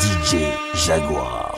DJ Jaguar.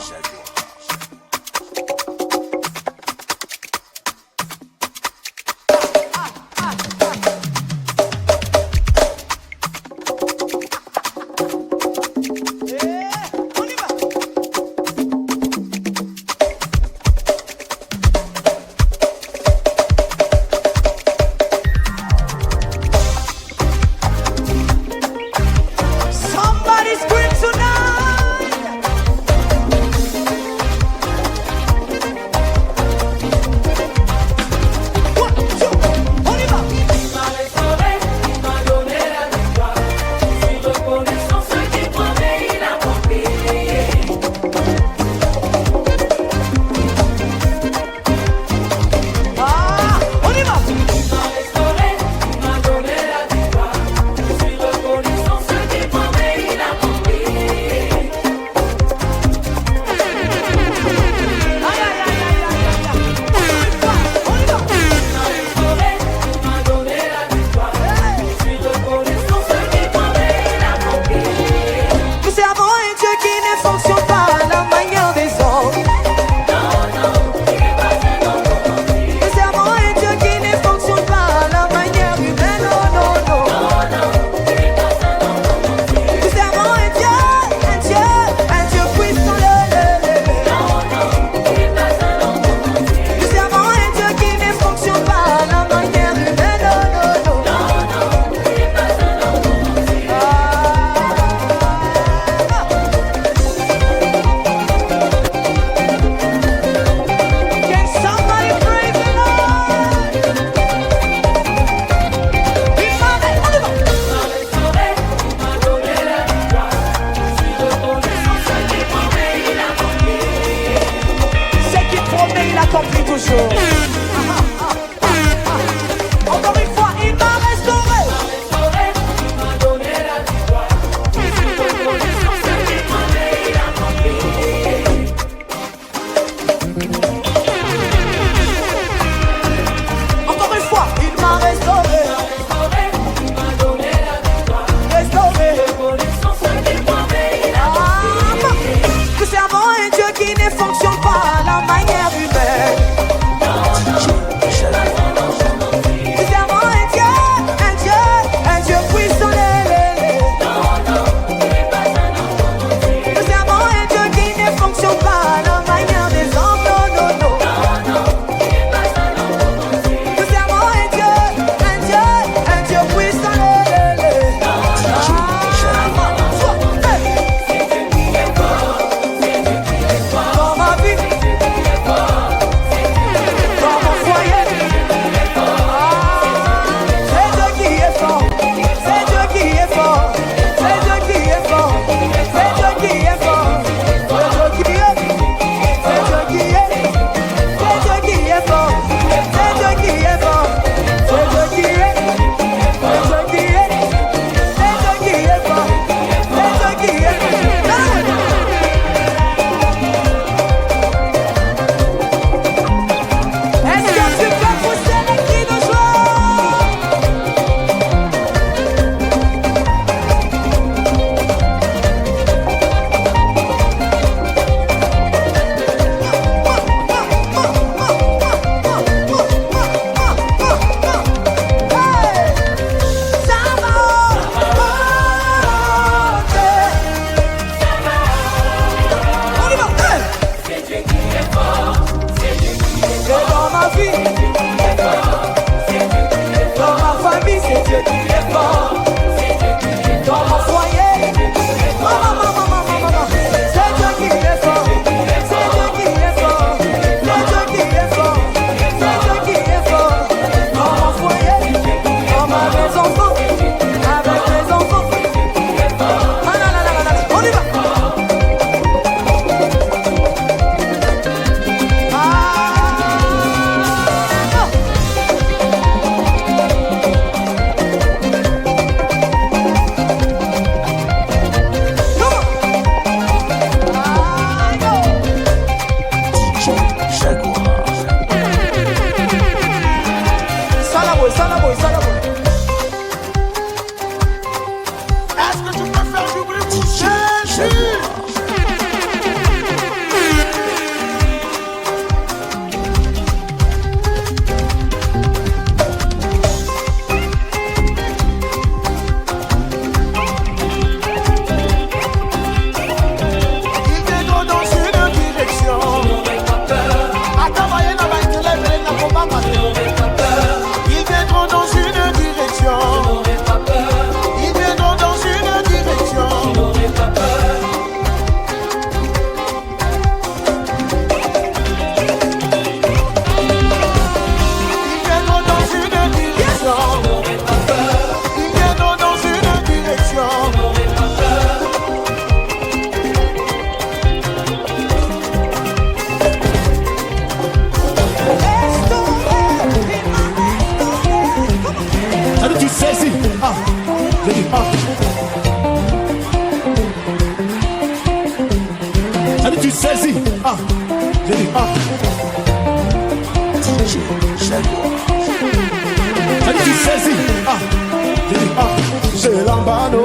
lambano.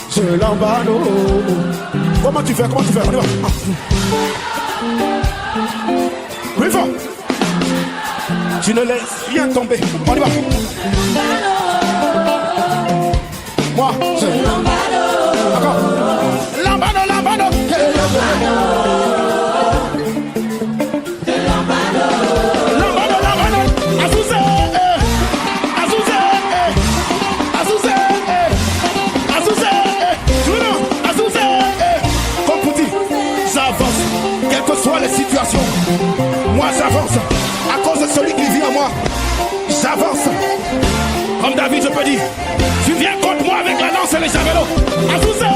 C'est lambano. Comment tu fais? On y va. Oui, fort. Tu ne laisses rien tomber. On y va. Moi, c'est lambano. D'accord. Lambano. Les situations, moi j'avance à cause de celui qui vit en moi. J'avance comme David, je peux dire. Tu viens contre moi avec la lance et les javelots. Azouzé,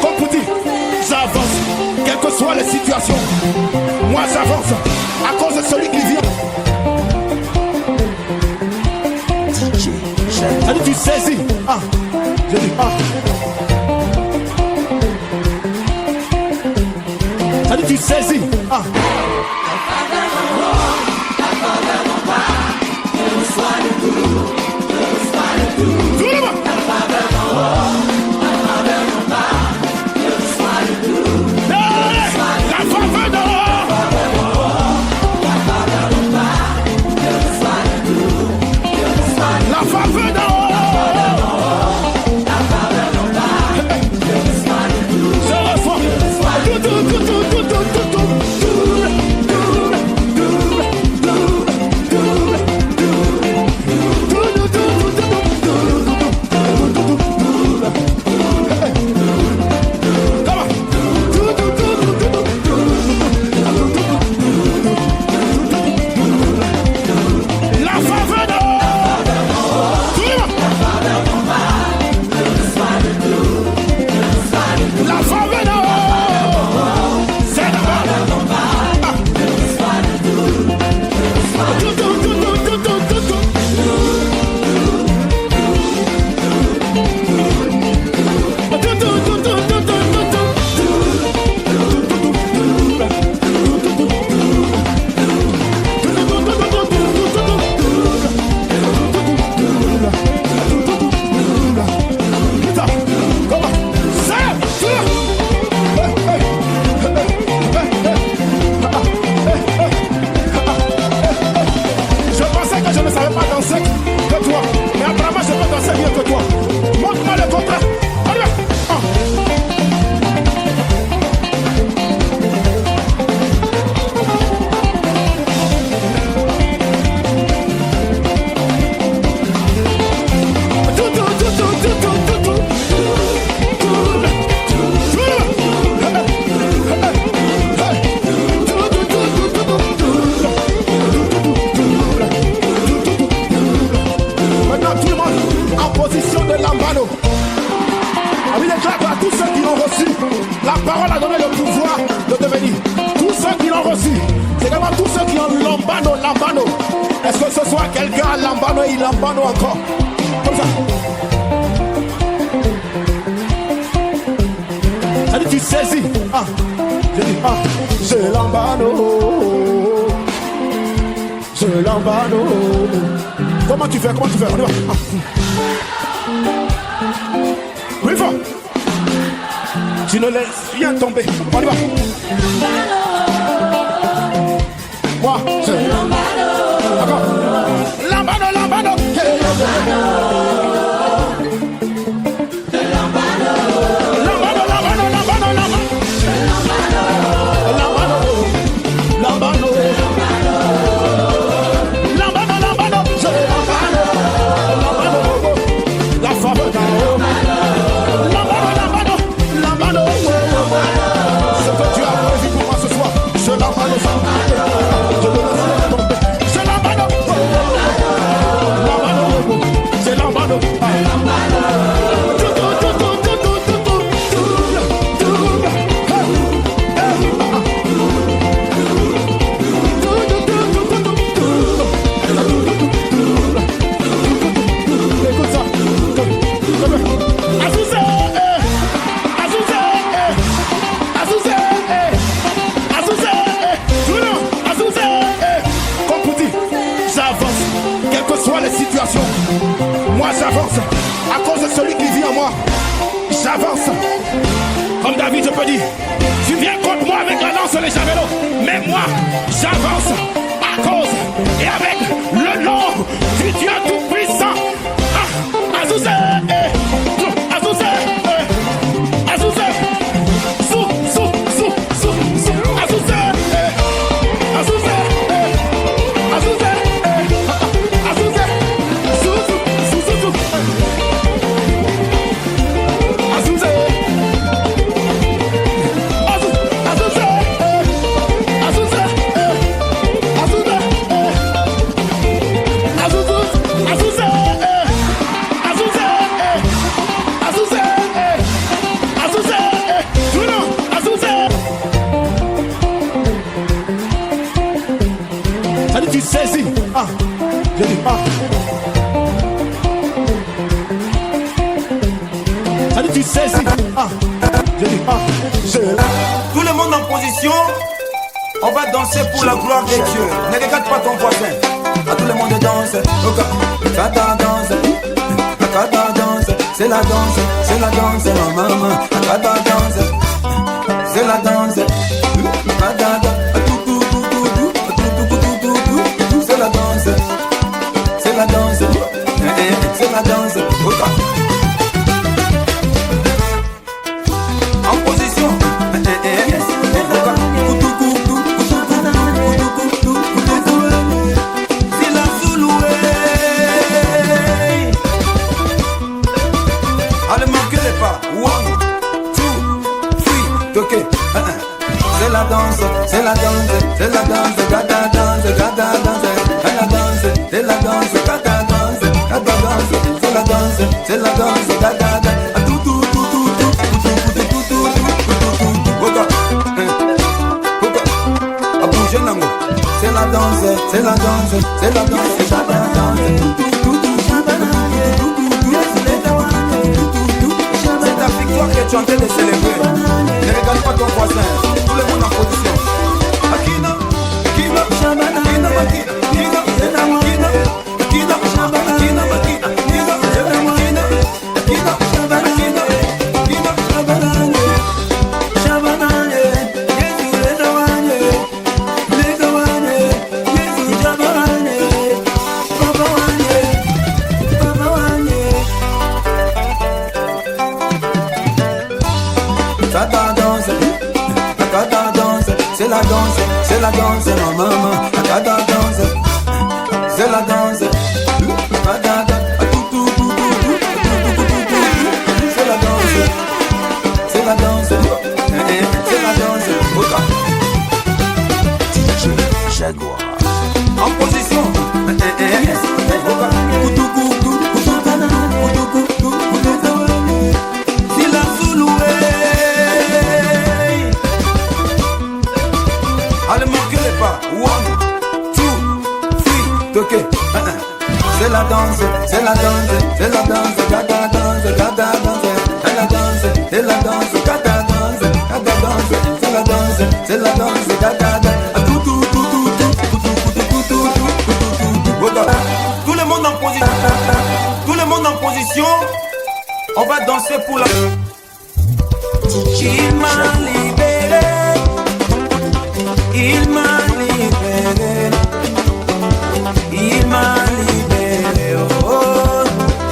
comme pour dire, j'avance quelles que soient les situations. Moi j'avance à cause de celui qui vit en moi. Ça dit tu saisis. Je dis Ça dit tu saisis. Lambano encore. Comme ça. Ça dit tu saisis. Je dis c'est lambano. C'est lambano. Comment tu fais? On y va. Oui, fort. Tu ne laisses rien tomber. On y va. Moi, c'est lambano. D'accord. Lambano. Ce que tu as danse les javelots. Mais moi, j'avance à cause et avec le nom du Dieu Tout-Puissant. Azouzé, Azouzé, Azouzé, sou, Azouzé, Azouzé, Azouzé, Azouzé, sou, Azouzé. Tu saisis. Je dis ça dit tu saisis. Je dis Tout le monde en position. On va danser pour la gloire de Dieu. Ne regarde pas ton voisin. Tout le monde danse. Kata danse. Kata danse. C'est la danse. C'est la danse. Ma maman. Kata danse. C'est la danse. Kata danse. C'est la danse, c'est la danse, c'est la danse. En position. C'est la Zouloué. Allez, marquez les pas. 1, 2, 3, ok. C'est la danse, c'est la danse, c'est la danse, gata danse, gata danse. C'est la danse, gata danse, gata danse. C'est la danse, c'est la danse, gata danse. C'est la danse, c'est la danse, c'est la danse, gata danse. C'est ta victoire que tu es en train de célébrer. Ne regarde pas ton voisin. Tout le monde en position. Akina, Akina, Akina, Akina, Akina, Akina, Akina, Akina, Akina, c'est la danse, c'est la danse, ma maman, la danse, c'est la danse, c'est la danse, c'est la danse, c'est la danse, DJ Jaguar. en position, c'est la Zouloué. Allez, marquez les pas. 1, 2, 3, ok. C'est la danse, c'est la danse, c'est la danse, gata danse, gata danse. C'est la danse, c'est la danse, gata danse, gata danse. C'est la danse, c'est la danse, gata danse. Tout le monde en position. Tout le monde en position. On va danser pour la. Il m'a libéré. Il m'a libéré, il m'a libéré, oh,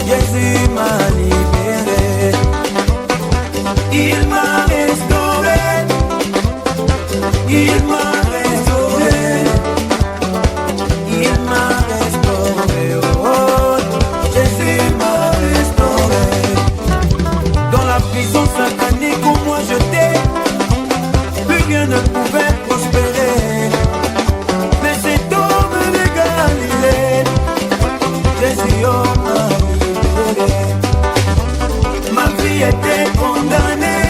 Jésus m'a libéré, il m'a restauré, il m'a restauré, il m'a restauré, oh, Jésus m'a restauré. Dans la prison satanique où moi j'étais, plus rien ne pouvait prospérer. Mais cet homme de Galilée, Jésus m'a libéré. Ma vie était condamnée,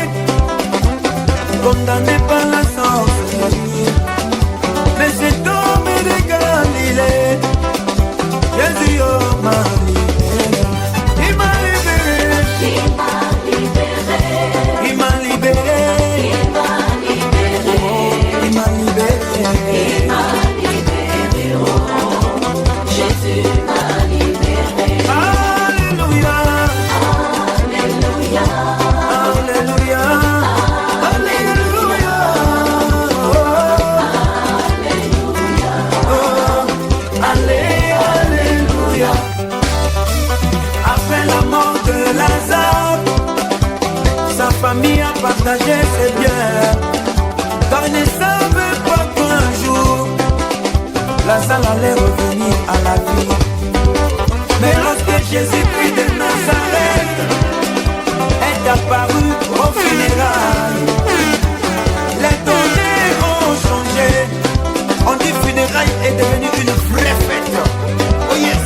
condamnée par la sorcellerie. Mais cet homme de Galilée, Jésus m'a libéré. Il m'a libéré, il m'a libéré, il m'a libéré. Il m'a libéré, oh, Jésus m'a libéré. Lazare allait revenir à la vie. Mais lorsque Jésus-Christ de Nazareth est apparu au funérailles, les données ont changé. On dit funérailles est devenu une vraie fête. Oh yes,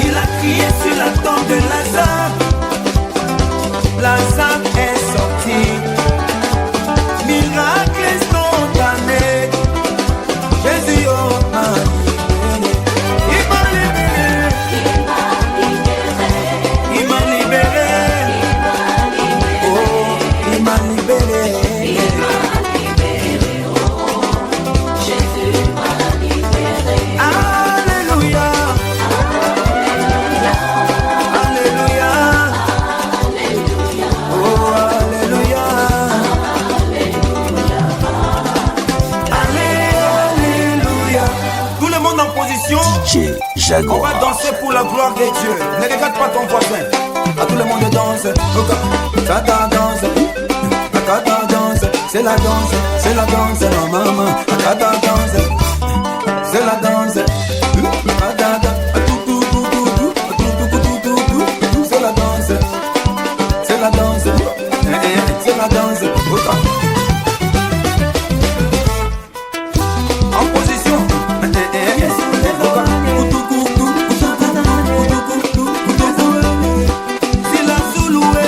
il a crié sur la tombe de Lazare. Lazare est sorti. Miracle instantané. Jésus m'a libéré. Il m'a libéré. Il m'a libéré. Oh, il m'a libéré. Alléluia. Alléluia. Oh, alléluia. Alléluia. Tout le monde en position. DJ On Jaguar. va danser pour la gloire de Dieu. Ne regarde pas ton voisin. À tout le monde danse. Tata danse. Tata danse. C'est la danse. C'est la danse. Non, maman. Tata danse. C'est la danse. C'est la danse. C'est la danse. C'est la danse. En position. C'est la Zouloué.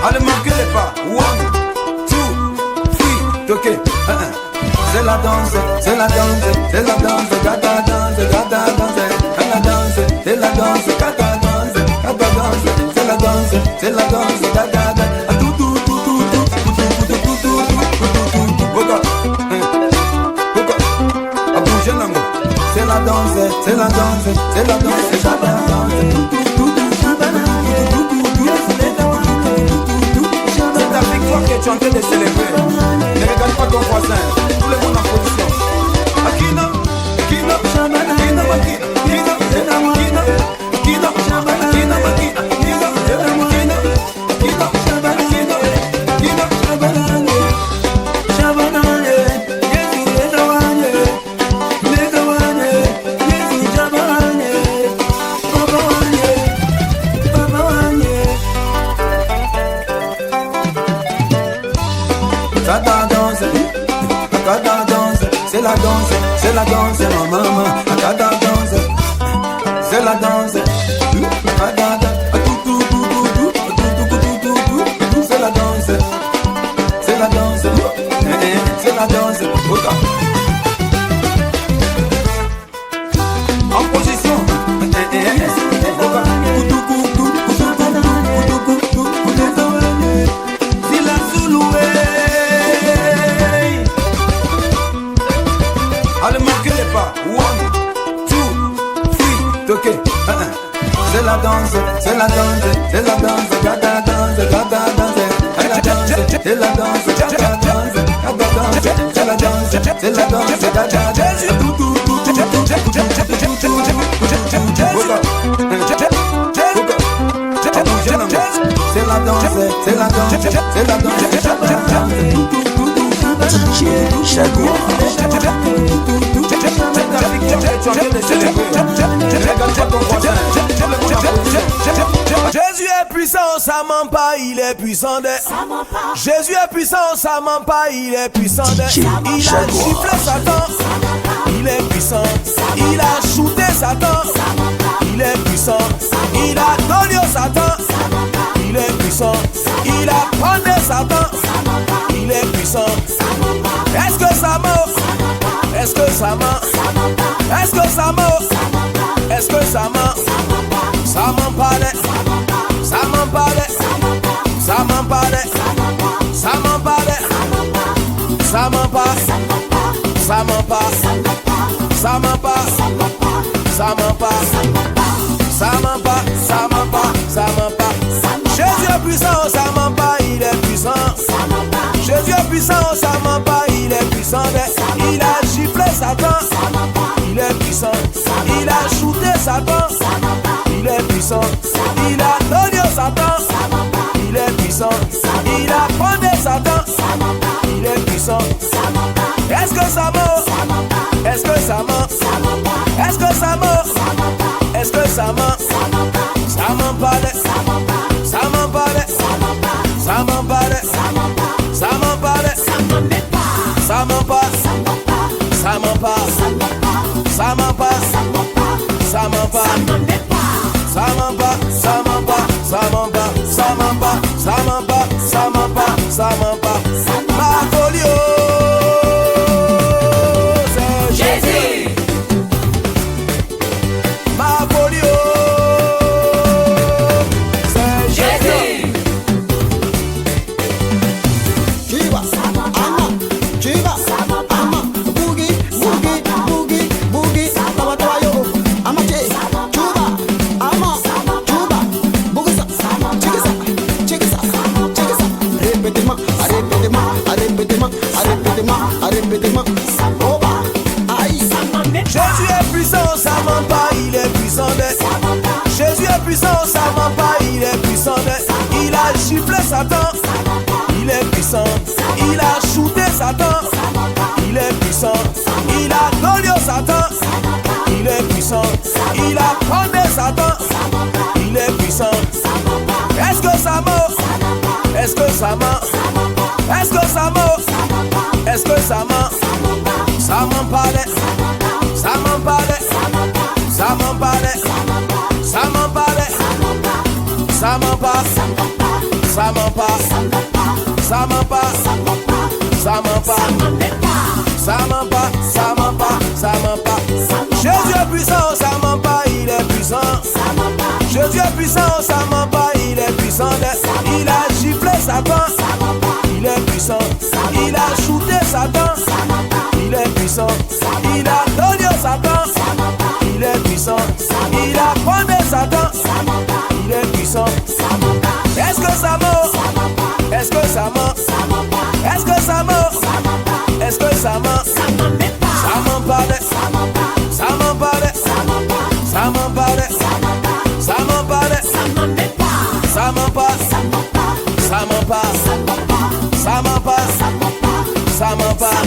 Allez, marquez les pas. 1, 2, 3, ok. C'est la danse, c'est la danse, c'est la danse, gata danse, gata danse, la danse, c'est la danse, gata danse, gata danse, c'est la danse, c'est la danse, gata danse, tout, tout, tout, tout, tout, tout, tout, tout, tout, à bouger l'amour. C'est la danse, c'est la danse, c'est la danse, gata danse, c'est ta victoire que tu es en train de célébrer. Ne regarde pas ton voisin. Tout le monde en position. Akina, Akina, Akina, Akina, Akina, Akina, Akina, Akina, Akina, Akina, Tata danse, tata danse, c'est la danse, c'est la danse, non maman, tata danse, c'est la danse, tata c'est la danse, c'est la danse, c'est la danse, en position, c'est la Zouloué. Allez, marquez les pas. 1, 2, 3, ok. C'est la danse, c'est la danse, c'est la danse, gata danse, gata danse, la danse, c'est la danse, gata danse, gata danse, c'est la danse, c'est la danse, gata danse, tout, tout, tout, tout, tout, c'est la danse, c'est la danse, c'est la danse, DJ Jaguar. Jésus est puissant, ça ment pas, il est puissant de. Jésus est puissant, ça ment pas, il est puissant de. Il a giflé Satan, il est puissant. Il a shooté Satan, il est puissant. Il a donné au Satan, il est puissant. Il a pendu Satan, il est puissant. Est-ce que ça ment? Est-ce que ça ment? Est-ce que ça ment? Est-ce que ça ment? Ça ment pas, ça ment pas, ça ment pas, ça ment pas, ça ment pas, ça ment pas, ça ment pas, ça ment pas, ça ment pas, ça ment pas, ça ment pas. Jésus est puissant, ça ment pas, il est puissant. Jésus est puissant, ça ment pas, il est puissant. Il a giflé Satan, il est puissant. Il a shooté Satan, il est puissant. Il a donné au Satan, il est puissant. Il a pendu Satan, il est puissant. Est-ce que ça ment? Est-ce que ça ment? Est-ce que ça ment? Est-ce que ça ment? Ça ment pas de. Ça ment pas de. Ça ment pas de. Ça ment pas de. Ça ment pas. Ça ment pas. Ça ment pas. Ça ment pas. Ça ment pas. Ça ment pas. Ça ment pas. Ça ment pas. Ça ment pas. Ça ment pas. Ça ment pas. Ma folie, c'est Jésus. Ma folie, c'est Jésus. Tu vas, ama, tu vas, ama, boogie, boogie, boogie, boogie, tawa tawa yo, ama che, tu vas, ama, tu vas, boogie sa, check ça, répétez-moi, répétez-moi, oh bah, aïe. Jésus est puissant, ça ment pas, il est puissant de. Jésus est puissant, ça ment pas, il est puissant de. Il a giflé Satan, il est puissant. Il a shooté Satan, il est puissant. Il a dolio Satan, il est puissant. Il a pendé Satan, il est puissant. Est-ce que ça ment? Est-ce que ça ment? Est-ce que ça ment? Est-ce que ça ment? Ça ment pas de. Ça ment pas de. Ça ment pas de. Ça ment pas de. Ça ment pas. Ça ment pas. Ça ment pas. Ça ment pas. Ça ment pas. Ça ment pas. Ça ment pas. Jésus est puissant, ça ment pas, il est puissant. Jésus est puissant, ça ment pas, il est puissant. Il a giflé Satan, il est puissant. Il a shooté Satan, il est puissant. Il a donné Satan, il est puissant. Il a pendé Satan, il est puissant. Est-ce que ça ment? Est-ce que ça ment? Est-ce que ça ment? Est-ce que ça ment? Ça ment pas de. Ça ment pas de. Ça ment pas de. Ça ment pas de. Ça ment pas. Ça ment pas. Ça ment pas. Ça ment pas.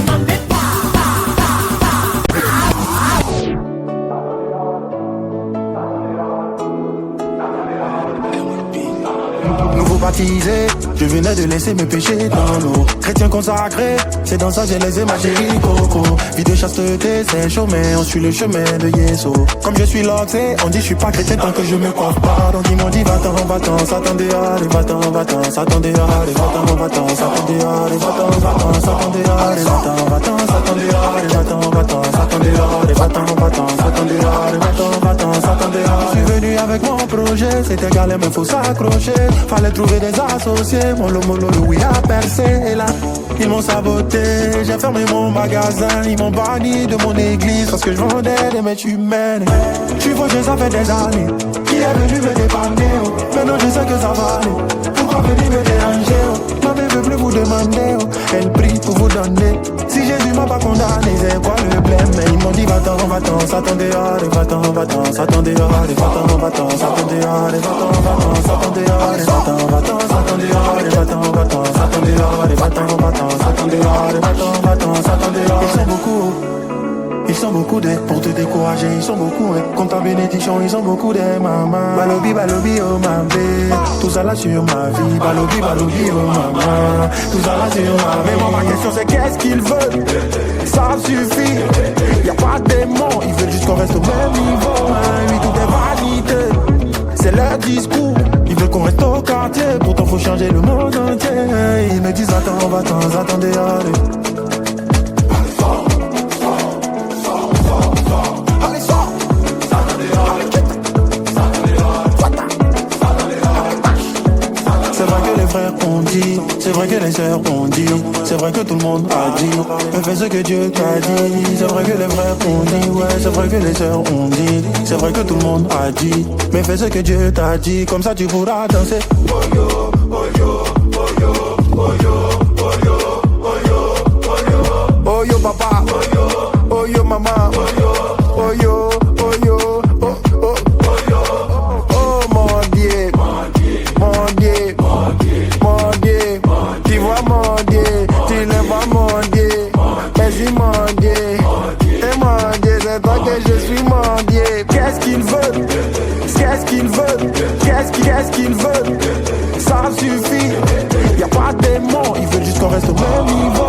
Nouveau baptisé, je venais de laisser mes péchés dans l'eau. Chrétien consacré, c'est dans ça que j'ai laissé ma chérie Coco. Vie de chasteté, c'est chaud mais on suit le chemin de Yeso. Comme je suis loxé, on dit je suis pas chrétien tant que je me coiffe pas. Donc ils m'ont dit va-t'en, va-t'en, Satan dehors, va-t'en, va-t'en, Satan dehors, va-t'en, va-t'en, Satan dehors, va-t'en, va-t'en, Satan dehors, va-t'en, va-t'en, Satan dehors, va-t'en, va-t'en, Satan dehors, va-t'en, va-t'en, Satan dehors, va-t'en, va-t'en, Satan dehors. Je suis venu avec mon projet, c'était galère mais faut s'accrocher. Fallait trouver des associés, mon lomolo oui a percé. Et là, ils m'ont saboté, j'ai fermé mon magasin. Ils m'ont banni de mon église parce que je vendais des mèches humaines. Je suis fauché, ça fait des années. Qui est venu me dépanner, oh. Maintenant je sais que ça va aller. Pourquoi venir me déranger, oh. Ma mère veut plus vous demander, oh. Elle prie pour vous donner. Si Jésus m'a pas condamné, c'est quoi le problème? Mais ils m'ont dit va-t'en, va-t'en, Satan dehors, va-t'en, va-t'en, Satan dehors, va-t'en, va-t'en, Satan dehors, va-t'en, va-t'en, Satan dehors, va-t'en, va-t'en, Satan dehors, va-t'en, va-t'en, Satan dehors, va-t'en, va-t'en, Satan dehors, va-t'en, va-t'en, Satan dehors. Ils sont beaucoup. Ils sont beaucoup d'aide pour te décourager, ils sont beaucoup, hein. Comme ta bénédiction, ils sont beaucoup d'aide, maman. Balobi, balobi, oh maman. Tout ça là sur ma vie. Balobi, balobi, oh maman. Tout ça là sur ma vie. Mais moi, ma question c'est qu'est-ce qu'ils veulent? Ça suffit. Y'a pas de démon, ils veulent juste qu'on reste au même niveau, hein. Oui, tout est validé. C'est leur discours. Ils veulent qu'on reste au quartier. Pourtant, faut changer le monde entier. Ils me disent attends, va-t'en, attendez, allez. C'est vrai que les sœurs ont dit, c'est vrai que tout le monde a dit, mais fais ce que Dieu t'a dit. C'est vrai que les frères ont dit, ouais, c'est vrai que les sœurs ont dit, c'est vrai que tout le monde a dit, mais fais ce que Dieu t'a dit, comme ça tu pourras danser. Oh yo, oh yo, oh yo, oh yo, oh yo, oh yo, oh yo, oh yo papa, oh yo, oh yo maman, oh yo, oh yo, oh yo, oh oh, oh yo, oh mon Dieu, mon Dieu, mon Dieu, tu vois mon Dieu, tu le vois mon Dieu, mais dis-moi je suis mendier. Qu'est-ce qu'il veut? Qu'est-ce qu'il veut? Qu'est-ce qu'il veut? Ça suffit, y'a pas de démon. Ils veulent juste qu'on reste au même niveau.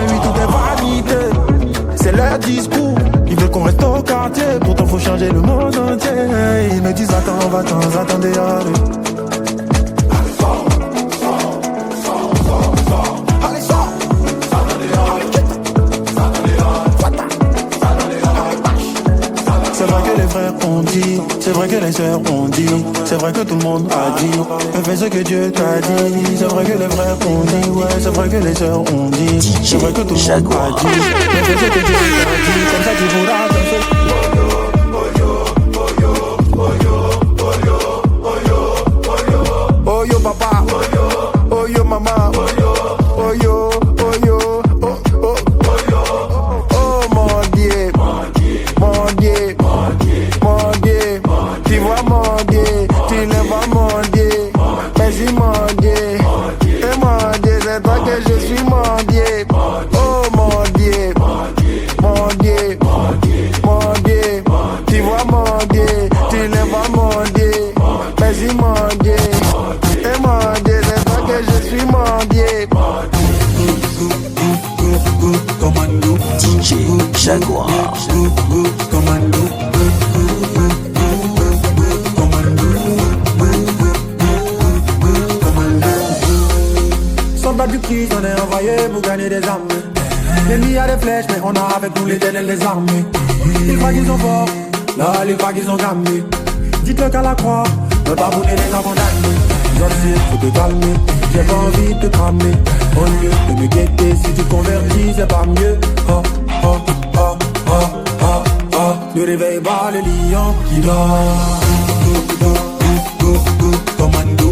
Lui tout est vanité, c'est leur discours. Ils veulent qu'on reste au quartier, pourtant faut changer le monde entier. Ils me disent attends, va-t'en, attendez, allez. C'est vrai que les frères ont dit, c'est vrai que les sœurs ont dit, c'est vrai que tout le monde a dit, mais fais ce que Dieu t'a dit. C'est vrai que les frères ont dit, ouais, c'est vrai que les sœurs ont dit, c'est vrai que tout le monde a dit, mais fais ce que Dieu t'a dit, comme ça tu pourras danser. Oh yo papa, oh yo maman, oh yo, oh yo, oh oh, oh mon Dieu, mon Dieu, mon Dieu, tu vois mon Dieu, tu ne vois mon Dieu, mais si mon Dieu, et mon Dieu, c'est toi que je suis mon Dieu, oh mon Dieu, mon Dieu, mon Dieu, tu vois mon Dieu, tu ne vois mon Dieu, mais si mon Dieu, et mon Dieu, c'est toi que je suis mon Dieu. DJ Jaguar. Sans battre du prix, on est envoyé pour gagner des armes. L'ennemi a des flèches, mais on a avec nous l'éternel des armées. Ils croient qu'ils sont forts, là ils croient qu'ils sont gamés. Dites-le qu'à la croix, ne pas bouder les gens condamnés. Gentil, faut te calmer, j'ai pas envie de te cramer. Au lieu de me guetter, si tu convertis, c'est pas mieux. Oh, oh, oh, oh, oh, oh. Ne réveille pas le lion qui dort. Commando,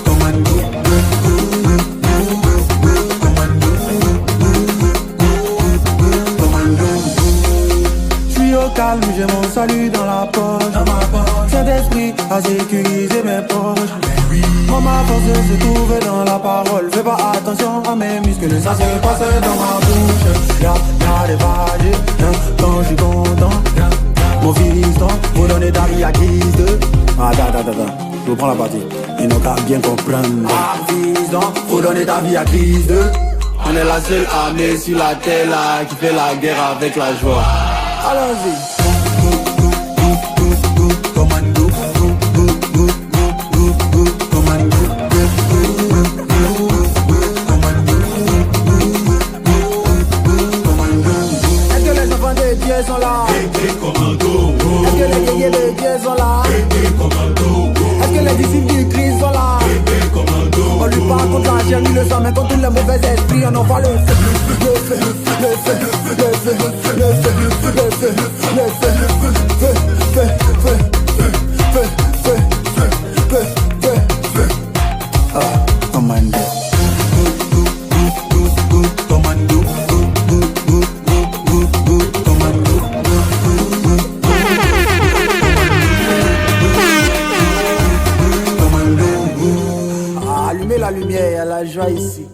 commando. Calme, j'ai mon salut dans la poche. Saint-Esprit a sécurisé mes poches. Maman force de se trouver dans la parole. Fais pas attention à mes muscles, ça se passe dans ma bouche. Y'a des vagues, quand je suis content. Mon fiston, vous donnez ta vie à guise de. Attends, je reprends la partie. Ils n'ont qu'à bien comprendre. Fiston, vous donnez ta vie à guise de. On est la seule armée sur la terre là qui fait la guerre avec la joie. Allons-y. Commando. Est-ce que les enfants de Dieu sont là? Commando. Est-ce que les guerriers de Dieu sont là? Commando. Est-ce que les disciples du Christ sont là? Commando. On lui parle contre la chair, lui le sang, mais contre tous les mauvais esprits, on envoie le feu. Le feu, le feu, le feu, le feu, le feu, le feu, feu, feu, feu, feu, feu, feu, feu, feu. Ah, commando. Commando. Allumez la lumière, il y a la joie ici.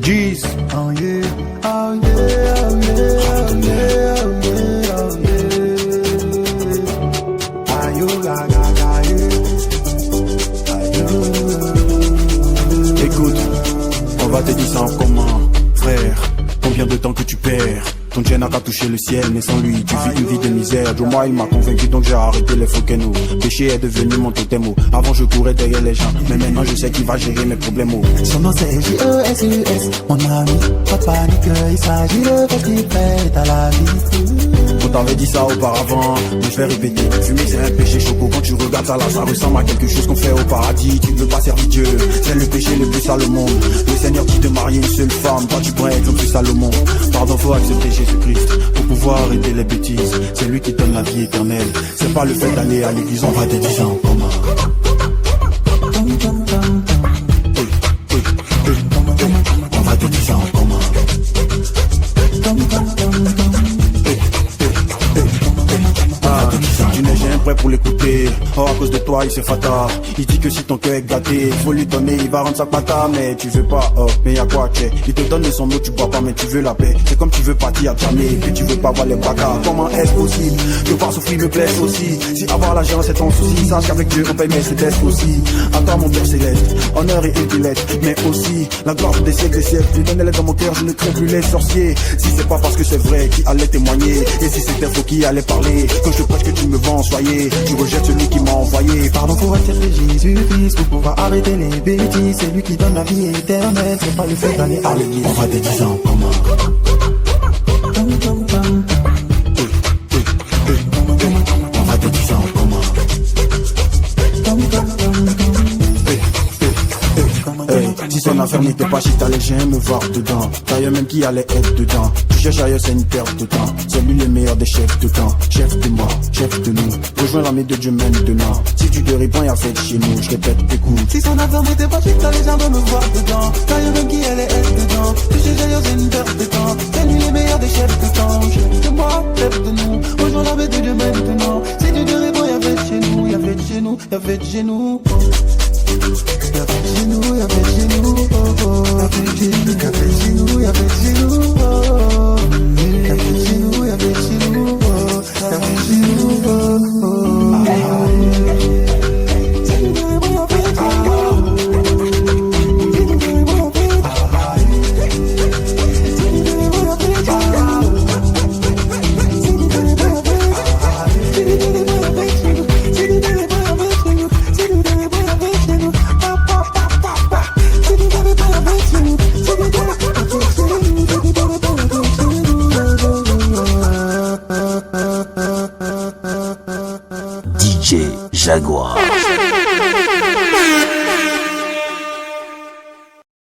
Jeez. Oh yeah, oh yeah, oh yeah, oh yeah, oh yeah. Ayo, écoute, on va te dire ça en commun, frère. Combien de temps que tu perds? Ton Dieu n'a qu'à toucher le ciel, mais sans lui, tu vis une vie de misère. Joe, moi, il m'a convaincu, donc j'ai arrêté les faux canaux. Péché est devenu mon totem. Avant, je courais derrière les gens, mais maintenant, je sais qu'il va gérer mes problèmes. Son nom c'est J-E-S-U-S, mon ami, pas de panique, il s'agit de faire ce qu'il fait à la vie. On t'avait dit ça auparavant, mais je vais répéter. Fumer c'est un péché choco, quand tu regardes ça là, ça ressemble à quelque chose qu'on fait au paradis. Tu ne veux pas servir Dieu, c'est le péché le plus sale au monde. Le Seigneur dit de marier une seule femme, toi tu pourrais être le plus sale au monde. Pardon, faut accepter Jésus-Christ pour pouvoir arrêter les bêtises. C'est lui qui donne la vie éternelle, c'est pas le fait d'aller à l'église. On va te dire ça en commun. On va te dire ça en commun. Tu n'es jamais prêt pour l'écouter. Oh, à cause de toi, il s'est fatal. Il dit que si ton cœur est gâté, faut lui donner, il va rendre sa pata. Mais tu veux pas, oh, mais y'a quoi, tché. Il te donne de son mot, tu bois pas, mais tu veux la paix. C'est comme tu veux partir à jamais, puis tu veux pas voir les bacas. Comment est-ce possible que voir souffrir me blesse aussi? Si avoir l'argent c'est ton souci, sache qu'avec Dieu on paye mes célestes aussi. À toi mon Père céleste, honneur et intellect, mais aussi la gloire des siècles et siècles. Tu donnes l'aide dans mon cœur, je ne crains plus les sorciers. Si c'est pas parce que c'est vrai, qui allait témoigner? Et si c'était faux, qui allait parler? Quand je te prêche que tu me vends, soyez, tu rejettes celui qui m'a envoyé. Pardon pour accepter Jésus-Christ, pour pouvoir arrêter les bêtises. C'est lui qui donne la vie éternelle, c'est pas le fait d'aller à l'église. On va te dire en commun. On va te dire en commun. Si son affaire n'était pas chic, t'allais jamais me voir dedans. D'ailleurs même qui allait être dedans. Tu cherches ailleurs, c'est une perte de temps. C'est lui le meilleur des chefs de temps. Chef de moi, chef de nous. Rejoins l'armée de Dieu maintenant. Si tu te réponds, y'a fait chez nous. Je répète, écoute. Si son affaire n'était pas chic, t'allais jamais me voir dedans. D'ailleurs même qui allait être dedans. Tu cherches ailleurs, c'est une perte de temps. C'est lui le meilleur des chefs de temps. Chef de moi, chef de nous. Rejoins l'armée de Dieu maintenant. Si tu te réponds, y'a fait chez nous. Y'a fait chez nous, y'a fait chez nous. Y'a fait chez nous, y'a fait chez nous, oh oh. Y'a fait chez nous, y'a fait chez nous, y'a fait chez nous, oh oh. Y'a fait chez nous, y'a fait chez nous, oh. Y'a fait chez nous, oh oh. DJ Jaguar.